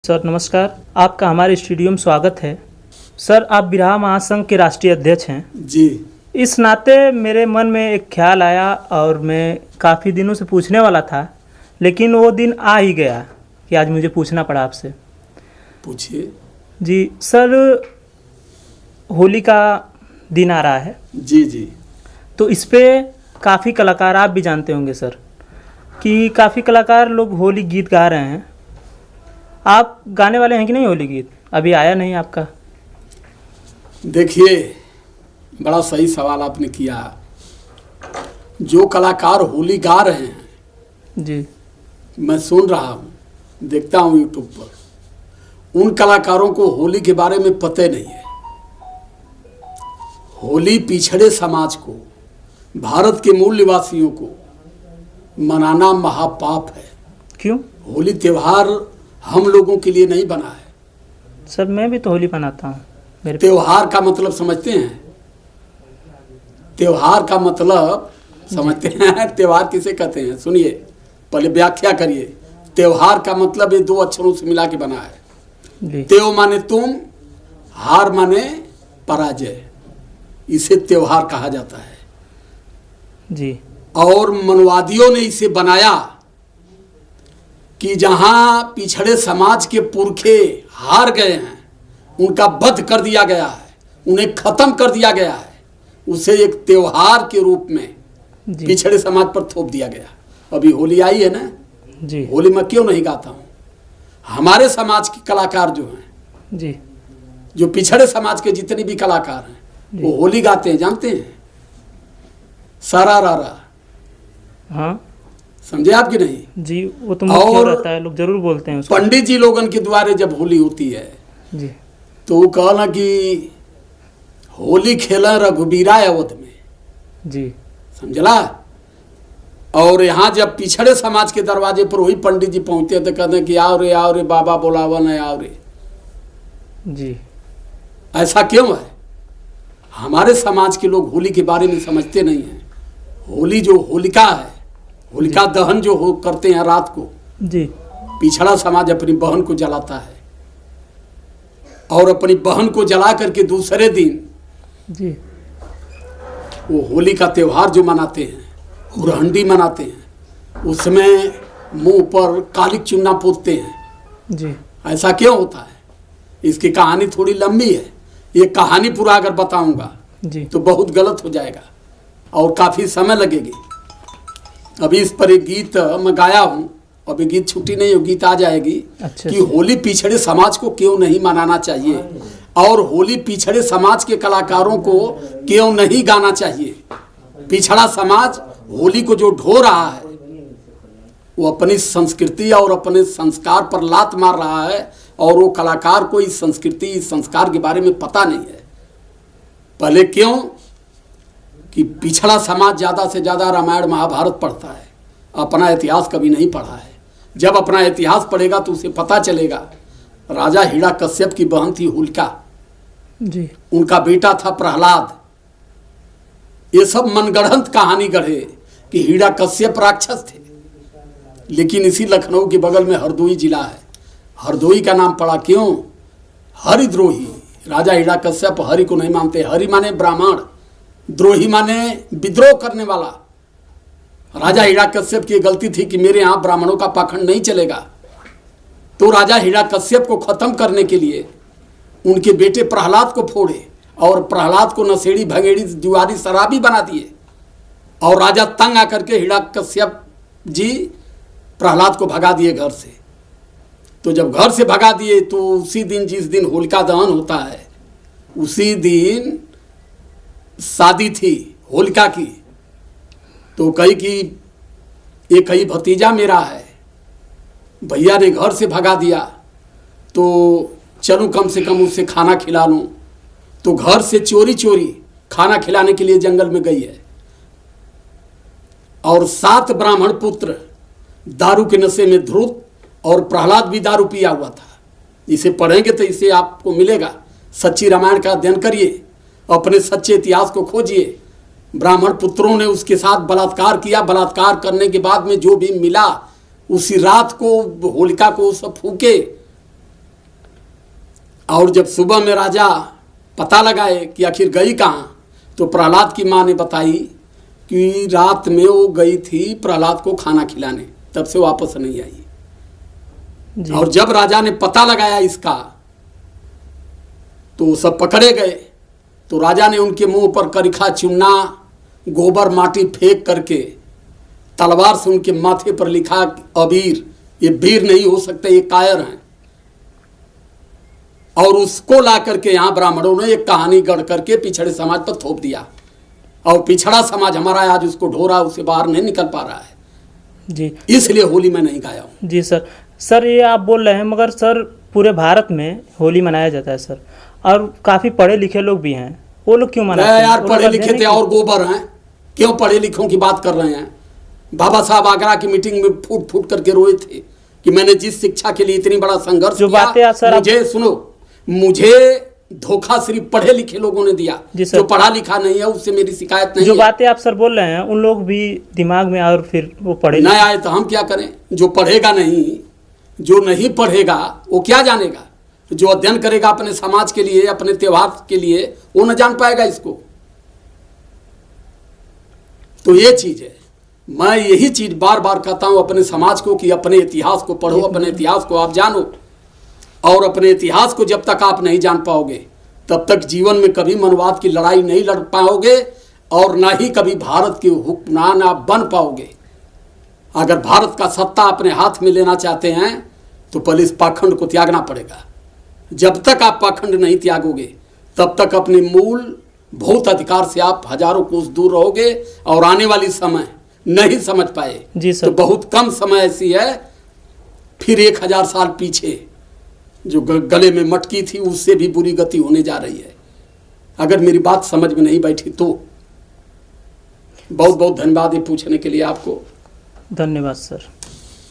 Sir नमस्कार, आपका हमारे स्टूडियो में स्वागत है। सर आप बिरहा महासंघ के राष्ट्रीय अध्यक्ष हैं जी। इस नाते मेरे मन में एक ख्याल आया और मैं काफ़ी दिनों से पूछने वाला था, लेकिन वो दिन आ ही गया कि आज मुझे पूछना पड़ा आपसे। पूछिए। जी सर, होली का दिन आ रहा है। जी जी। तो इस पे काफ़ी कलाकार, आप भी जानते होंगे सर कि काफ़ी कलाकार लोग होली गीत गा रहे हैं। आप गाने वाले हैं कि नहीं होली गीत? अभी आया नहीं आपका। देखिए, बड़ा सही सवाल आपने किया। जो कलाकार होली गा रहे हैं जी, मैं सुन रहा हूँ, देखता हूँ यूट्यूब पर, उन कलाकारों को होली के बारे में पता नहीं है। होली पिछड़े समाज को, भारत के मूल निवासियों को मनाना महापाप है। क्यों? होली त्योहार हम लोगों के लिए नहीं बना है। सर मैं भी तो होली मनाता हूँ। मेरे त्योहार का मतलब समझते हैं? त्योहार का मतलब समझते हैं? त्योहार किसे कहते हैं? सुनिए, पहले व्याख्या करिए। त्योहार का मतलब ये दो अक्षरों से मिला के बना है। त्यों माने तुम, हार माने पराजय। इसे त्योहार कहा जाता है जी। और मनवादियों ने इसे बनाया कि जहां पिछड़े समाज के पुरखे हार गए हैं, उनका वध कर दिया गया है, उन्हें खत्म कर दिया गया है, उसे एक त्योहार के रूप में पिछड़े समाज पर थोप दिया गया। अभी होली आई है ना जी। होली में क्यों नहीं गाता हूं? हमारे समाज के कलाकार जो हैं जी, जो पिछड़े समाज के जितने भी कलाकार हैं वो होली गाते हैं, जानते हैं? सारा रारा। हाँ, समझे आप कि नहीं? जी, वो तो मुख्य रहता है, लोग जरूर बोलते हैं उसको। पंडित जी लोगन के द्वारे जब होली होती है जी, तो वो कहना कि होली खेला रघुबीरा अवध में जी, समझला। और यहाँ जब पिछड़े समाज के दरवाजे पर वही पंडित जी पहुंचते तो कहते कि आओ रे बाबा बोलावन है, आओ रे जी। ऐसा क्यों है? हमारे समाज के लोग होली के बारे में समझते नहीं हैं। होली जो होलिका है, होलिका दहन जो हो करते हैं रात को जी, पिछड़ा समाज अपनी बहन को जलाता है और अपनी बहन को जला करके दूसरे दिन जी वो होली का त्योहार जो मनाते हैं, हुरहंडी मनाते हैं, उसमें मुंह पर कालिक चूना पोतते हैं जी। ऐसा क्यों होता है? इसकी कहानी थोड़ी लंबी है। ये कहानी पूरा अगर बताऊंगा जी तो बहुत गलत हो जाएगा और काफी समय लगेगी। अभी इस पर एक गीत मैं गाया हूँ, अभी गीत छुट्टी नहीं हो, गीत आ जाएगी। अच्छा, कि होली पिछड़े समाज को क्यों नहीं मनाना चाहिए और होली पिछड़े समाज के कलाकारों को क्यों नहीं गाना चाहिए। पिछड़ा समाज होली को जो ढो रहा है वो अपनी संस्कृति और अपने संस्कार पर लात मार रहा है और वो कलाकार को इस संस्कृति, इस संस्कार के बारे में पता नहीं है। पहले क्यों कि पिछड़ा समाज ज़्यादा से ज़्यादा रामायण महाभारत पढ़ता है, अपना इतिहास कभी नहीं पढ़ा है। जब अपना इतिहास पढ़ेगा तो उसे पता चलेगा राजा हिरण्यकश्यप की बहन थी होलिका जी, उनका बेटा था प्रहलाद। ये सब मनगढ़ंत कहानी गढ़े कि हिरण्यकश्यप राक्षस थे, लेकिन इसी लखनऊ के बगल में हरदोई जिला है। हरदोई का नाम पड़ा क्यों? हरिद्रोही। राजा हिरण्यकश्यप हरि को नहीं मानते। हरि माने ब्राह्मण, द्रोही माने विद्रोह करने वाला। राजा हिरण्यकश्यप की गलती थी कि मेरे यहाँ ब्राह्मणों का पाखंड नहीं चलेगा, तो राजा हिरण्यकश्यप को खत्म करने के लिए उनके बेटे प्रहलाद को फोड़े और प्रहलाद को नशेड़ी भंगेड़ी जुआरी शराबी बना दिए और राजा तंग आकर के हिरण्यकश्यप जी प्रहलाद को भगा दिए घर से। तो जब घर से भगा दिए तो उसी दिन, जिस दिन होलिका दहन होता है, उसी दिन शादी थी होलिका की। तो कही कि ये कही भतीजा मेरा है, भैया ने घर से भगा दिया, तो चलूँ कम से कम उससे खाना खिला लूँ। तो घर से चोरी चोरी खाना खिलाने के लिए जंगल में गई है और 7 ब्राह्मण पुत्र दारू के नशे में धुत, और प्रहलाद भी दारू पिया हुआ था। इसे पढ़ेंगे तो इसे आपको मिलेगा। सच्ची रामायण का अध्ययन करिए, अपने सच्चे इतिहास को खोजिए। ब्राह्मण पुत्रों ने उसके साथ बलात्कार किया। बलात्कार करने के बाद में जो भी मिला, उसी रात को होलिका को सब फूके और जब सुबह में राजा पता लगाए कि आखिर गई कहाँ, तो प्रहलाद की माँ ने बताई कि रात में वो गई थी प्रहलाद को खाना खिलाने, तब से वापस नहीं आई। और जब राजा ने पता लगाया इसका तो सब पकड़े गए। तो राजा ने उनके मुंह पर करिखा चुन्ना गोबर माटी फेंक करके तलवार से उनके माथे पर लिखा अबीर, ये वीर नहीं हो सकते, ये कायर हैं। और उसको ला करके यहाँ ब्राह्मणों ने एक कहानी गढ़ करके पिछड़े समाज पर थोप दिया। और पिछड़ा समाज हमारा आज उसको ढोरा, उसे बाहर नहीं निकल पा रहा है जी। इसलिए होली मैं नहीं गाया हूँ जी सर। सर ये आप बोल रहे हैं, मगर सर पूरे भारत में होली मनाया जाता है सर, और काफ़ी पढ़े लिखे लोग भी हैं, वो लोग क्यों मनाते हैं? यार पढ़े लिखे थे और गोबर हैं, क्यों पढ़े लिखों की बात कर रहे हैं? बाबा साहब आगरा की मीटिंग में फूट फूट करके रोए थे कि मैंने जिस शिक्षा के लिए इतनी बड़ा संघर्ष जो बातें सर मुझे सुनो, मुझे धोखा सिर्फ पढ़े लिखे लोगों ने दिया, जो पढ़ा लिखा नहीं है उससे मेरी शिकायत नहीं जो है। बातें आप सर बोल रहे हैं उन लोग भी दिमाग में और फिर वो पढ़े नहीं आए तो हम क्या करें? जो पढ़ेगा नहीं, जो नहीं पढ़ेगा वो क्या जानेगा? जो अध्ययन करेगा अपने समाज के लिए, अपने त्योहार के लिए, वो न जान पाएगा इसको। तो ये चीज है, मैं यही चीज बार बार कहता हूं अपने समाज को कि अपने इतिहास को पढ़ो, अपने इतिहास को आप जानो। और अपने इतिहास को जब तक आप नहीं जान पाओगे तब तक जीवन में कभी मनवाद की लड़ाई नहीं लड़ पाओगे और ना ही कभी भारत के हुक्मरान आप बन पाओगे। अगर भारत का सत्ता अपने हाथ में लेना चाहते हैं तो पहले इस पाखंड को त्यागना पड़ेगा। जब तक आप पाखंड नहीं त्यागोगे तब तक अपने मूल भौत अधिकार से आप हजारों कोस दूर रहोगे और आने वाली समय नहीं समझ पाए जी सर। तो बहुत कम समय ऐसी है, फिर 1000 साल पीछे जो गले में मटकी थी उससे भी बुरी गति होने जा रही है। अगर मेरी बात समझ में नहीं बैठी तो बहुत बहुत धन्यवाद ये पूछने के लिए आपको। धन्यवाद सर।